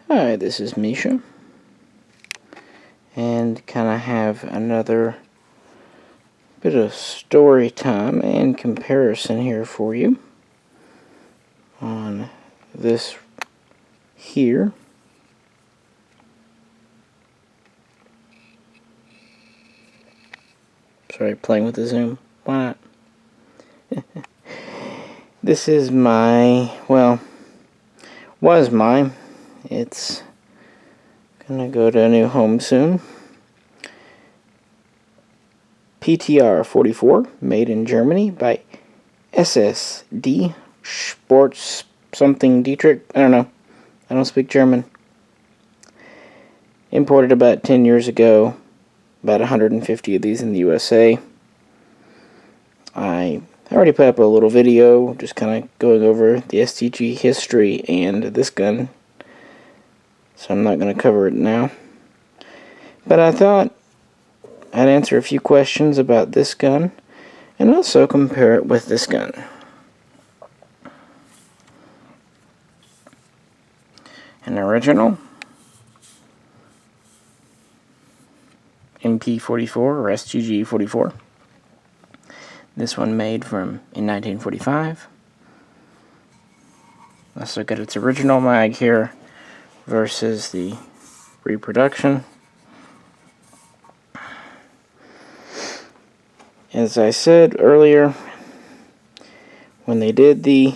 Hi, this is Misha, and kind of have another bit of story time and comparison here for you on this here. Sorry, playing with the zoom. Why not? This is my, well, was mine. It's gonna go to a new home soon. PTR-44, made in Germany by SSD Sports something Dietrich. I don't know. I don't speak German. Imported about 10 years ago. About 150 of these in the USA. I already put up a little video just kind of going over the STG history and this gun. So I'm not going to cover it now. But I thought I'd answer a few questions about this gun and also compare it with this gun. An original MP44 or STG-44. This one made in 1945. Let's look at its original mag here versus the reproduction. As I said earlier, when they did the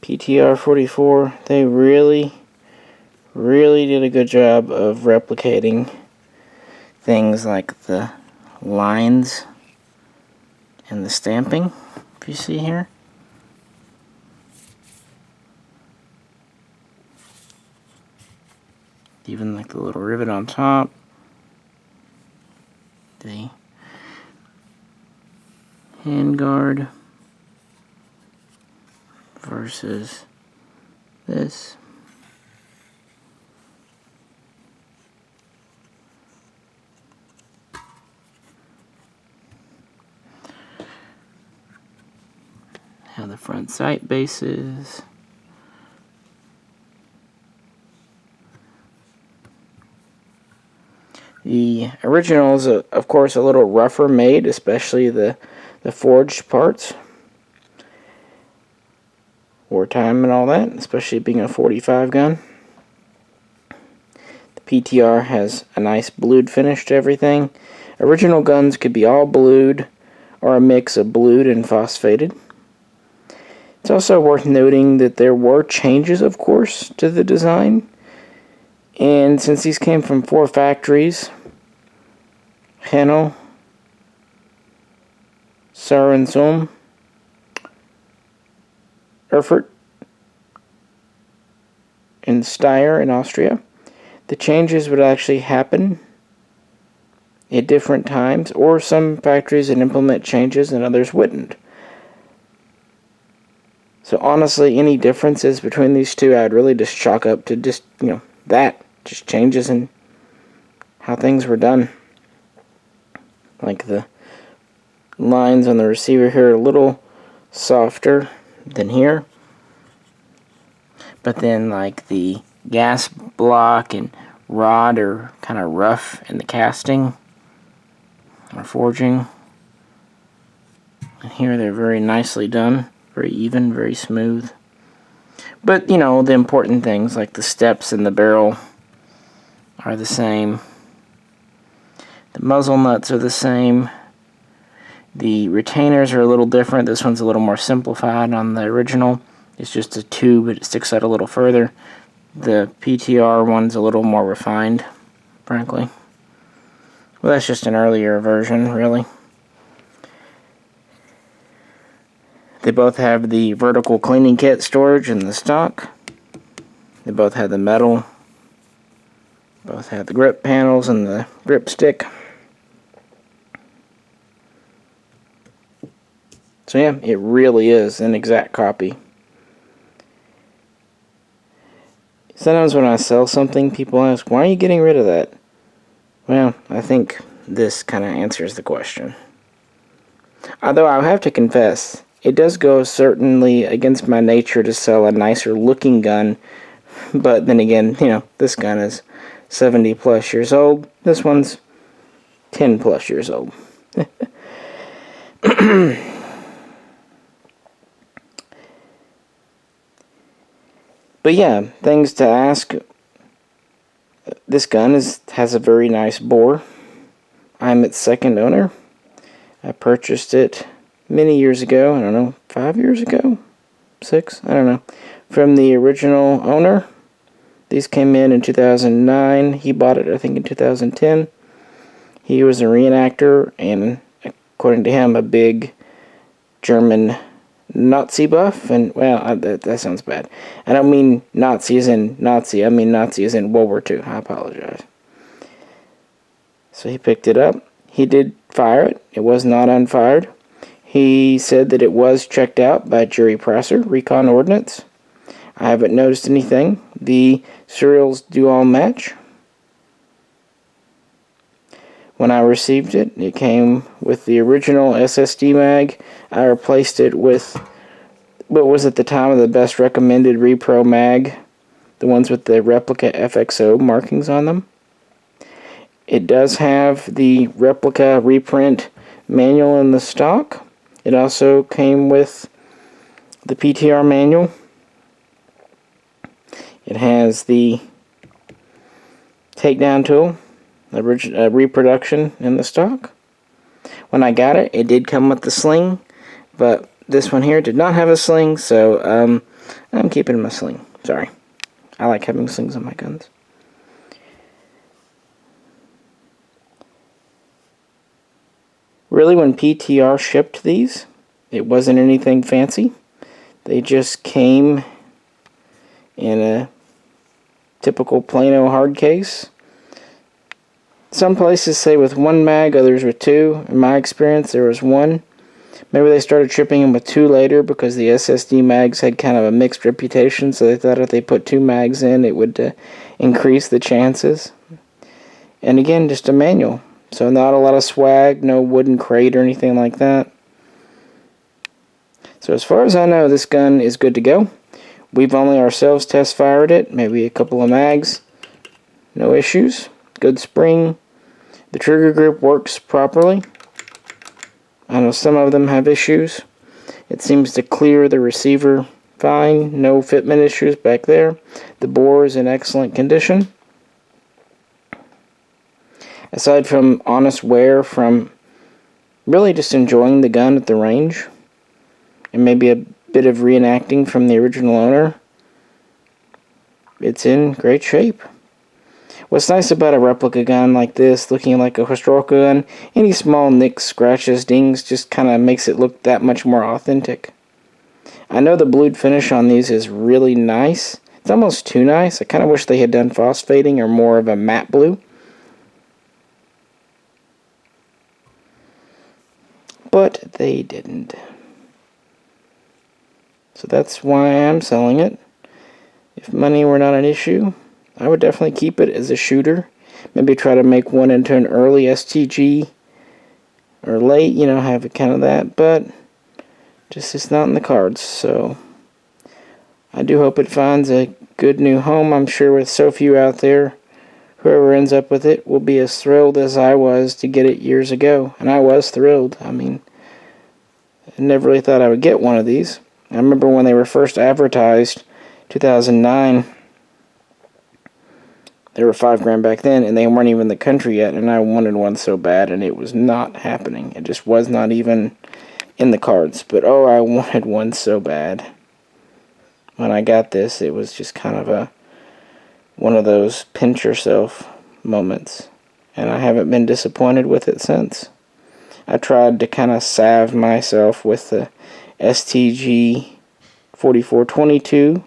PTR-44, they really did a good job of replicating things like the lines and the stamping, if you see here. Even like the little rivet on top. The handguard versus this. How the front sight base is. The original is, of course, a little rougher made, especially the forged parts. Wartime and all that, especially being a 45 gun. The PTR has a nice blued finish to everything. Original guns could be all blued or a mix of blued and phosphated. It's also worth noting that there were changes, of course, to the design. And since these came from 4 factories, Hanau, Sarensum, Erfurt, and Steyr in Austria, the changes would actually happen at different times, or some factories would implement changes and others wouldn't. So honestly, any differences between these two, I'd really just chalk up to just, just changes in how things were done. Like the lines on the receiver here are a little softer than here. But then like the gas block and rod are kind of rough in the casting or forging. And here they're very nicely done. Very even, very smooth. But, the important things like the steps in the barrel are the same. The muzzle nuts are the same. The retainers are a little different. This one's a little more simplified on the original. It's just a tube, but it sticks out a little further. The PTR one's a little more refined, frankly. Well, that's just an earlier version, really. They both have the vertical cleaning kit storage in the stock. They both have the metal. Both have the grip panels and the grip stick. So yeah, it really is an exact copy. Sometimes when I sell something, people ask, why are you getting rid of that? Well, I think this kind of answers the question. Although I'll have to confess, it does go certainly against my nature to sell a nicer looking gun But then again, you know, this gun is 70 plus years old. This one's 10 plus years old. But yeah, things to ask. This gun has a very nice bore. I'm its second owner. I purchased it many years ago. I don't know, 5 years ago? 6? I don't know. From the original owner. These came in 2009. He bought it, I think, in 2010. He was a reenactor and, according to him, a big German Nazi buff. And, well, that sounds bad. I don't mean Nazi as in Nazi. I mean Nazi as in World War II. I apologize. So he picked it up. He did fire it. It was not unfired. He said that it was checked out by Jerry Prosser, Recon Ordnance. I haven't noticed anything. The serials do all match. When I received it, it came with the original SSD mag. I replaced it with what was at the time the best recommended repro mag, the ones with the Replica FXO markings on them. It does have the Replica reprint manual in the stock. It also came with the PTR manual. It has the takedown tool, the reproduction in the stock. When I got it, it did come with the sling, but this one here did not have a sling, so I'm keeping my sling. Sorry. I like having slings on my guns. Really, when PTR shipped these, it wasn't anything fancy. They just came in a typical Plano hard case. Some places say with one mag, others with two. In my experience, there was one. Maybe they started shipping them with two later because the SSD mags had kind of a mixed reputation, so they thought if they put two mags in, it would increase the chances. And again, just a manual. So not a lot of swag, no wooden crate or anything like that. So as far as I know, this gun is good to go. We've only ourselves test fired it, maybe a couple of mags. No issues. Good spring. The trigger grip works properly. I know some of them have issues. It seems to clear the receiver fine. No fitment issues back there. The bore is in excellent condition. Aside from honest wear from really just enjoying the gun at the range, and maybe a bit of reenacting from the original owner, it's in great shape. What's nice about a replica gun like this, looking like a historical gun, any small nicks, scratches, dings just kind of makes it look that much more authentic. I know the blued finish on these is really nice. It's almost too nice. I kind of wish they had done phosphating or more of a matte blue. But they didn't. So that's why I'm selling it. If money were not an issue, I would definitely keep it as a shooter. Maybe try to make one into an early STG or late, you know, have it kind of that, but just it's not in the cards. So I do hope it finds a good new home. I'm sure with so few out there, whoever ends up with it will be as thrilled as I was to get it years ago. And I was thrilled. I mean, I never really thought I would get one of these. I remember when they were first advertised, 2009, they were $5,000 back then, and they weren't even in the country yet, and I wanted one so bad, and it was not happening. It just was not even in the cards. But oh, I wanted one so bad. When I got this, it was just kind of one of those pinch yourself moments, and I haven't been disappointed with it since. I tried to kind of salve myself with the STG-44 22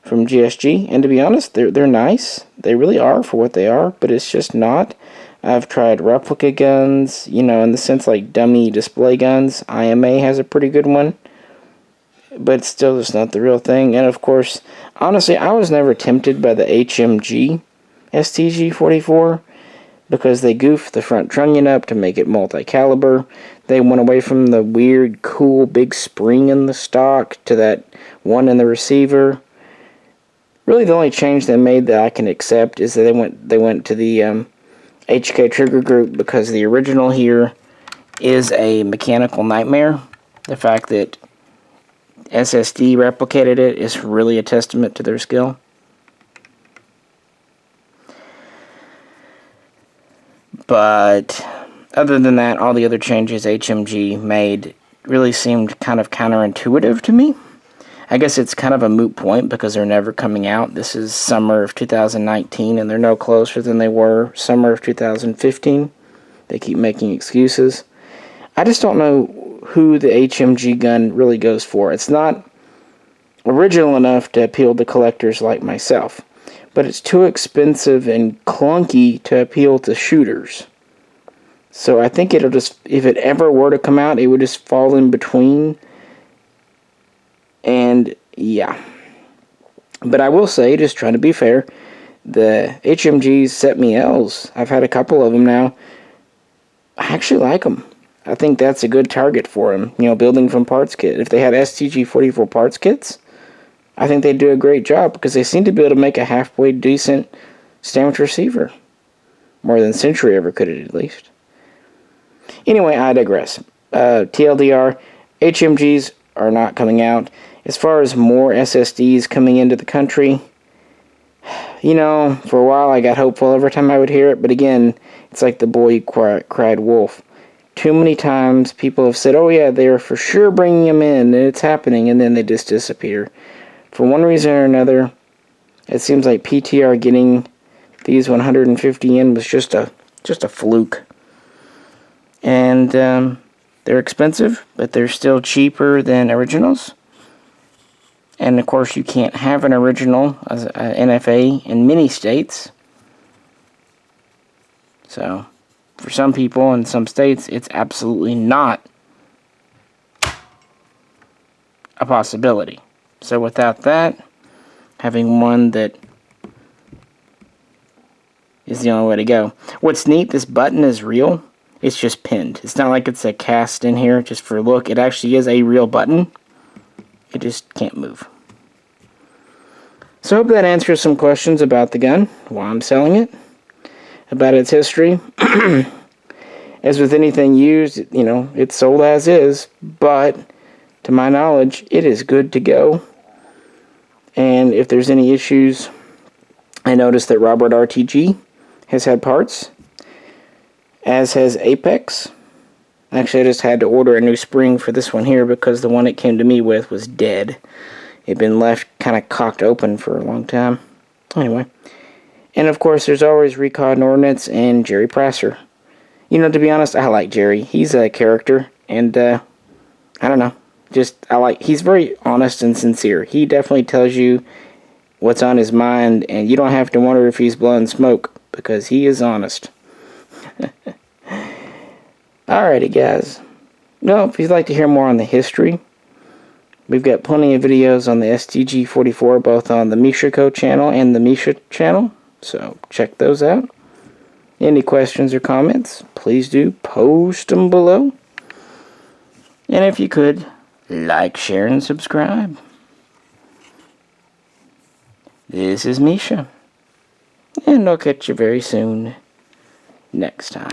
from GSG, and to be honest, they're nice. They really are for what they are, but it's just not. I've tried replica guns, you know, in the sense like dummy display guns. IMA has a pretty good one, but still it's not the real thing. And of course, honestly, I was never tempted by the HMG STG-44 because they goofed the front trunnion up to make it multi-caliber. They went away from the weird, cool, big spring in the stock to that one in the receiver. Really, the only change they made that I can accept is that they went to the HK trigger group, because the original here is a mechanical nightmare. The fact that SSD replicated it is really a testament to their skill. But other than that, all the other changes HMG made really seemed kind of counterintuitive to me. I guess it's kind of a moot point because they're never coming out. This is summer of 2019, and they're no closer than they were summer of 2015. They keep making excuses. I just don't know who the HMG gun really goes for. It's not original enough to appeal to collectors like myself, but it's too expensive and clunky to appeal to shooters. So I think it'll just, if it ever were to come out, it would just fall in between. And yeah. But I will say, just trying to be fair, the HMGs set me L's. I've had a couple of them now. I actually like them. I think that's a good target for them. You know, building from parts kit. If they had STG-44 parts kits, I think they'd do a great job, because they seem to be able to make a halfway decent stamped receiver. More than Century ever could, at least. Anyway, I digress. TLDR, HMGs are not coming out. As far as more SSDs coming into the country, you know, for a while I got hopeful every time I would hear it, but again, it's like the boy who cried wolf. Too many times people have said, oh yeah, they're for sure bringing them in, and it's happening, and then they just disappear. For one reason or another, it seems like PTR getting these 150 in was just a fluke. And they're expensive, but they're still cheaper than originals. And of course, you can't have an original as an NFA in many states. So, for some people in some states, it's absolutely not a possibility. So without that, having one that is the only way to go. What's neat, this button is real. It's just pinned. It's not like it's a cast in here just for a look. It actually is a real button. It just can't move. So I hope that answers some questions about the gun, why I'm selling it, about its history. As with anything used, you know, it's sold as is, but to my knowledge, it is good to go. And if there's any issues, I noticed that Robert RTG has had parts, as has Apex. Actually, I just had to order a new spring for this one here because the one it came to me with was dead. It had been left kind of cocked open for a long time. Anyway. And of course, there's always Recon Ordnance and Jerry Prasser. You know, to be honest, I like Jerry. He's a character, and I don't know. He's very honest and sincere. He definitely tells you what's on his mind, and you don't have to wonder if he's blowing smoke, because he is honest. Alrighty, guys. Well, if you'd like to hear more on the history, we've got plenty of videos on the STG-44, both on the Mishaco channel and the Misha channel, so check those out. Any questions or comments, please do post them below. And if you could, like, share, and subscribe. This is Misha, and I'll catch you very soon next time.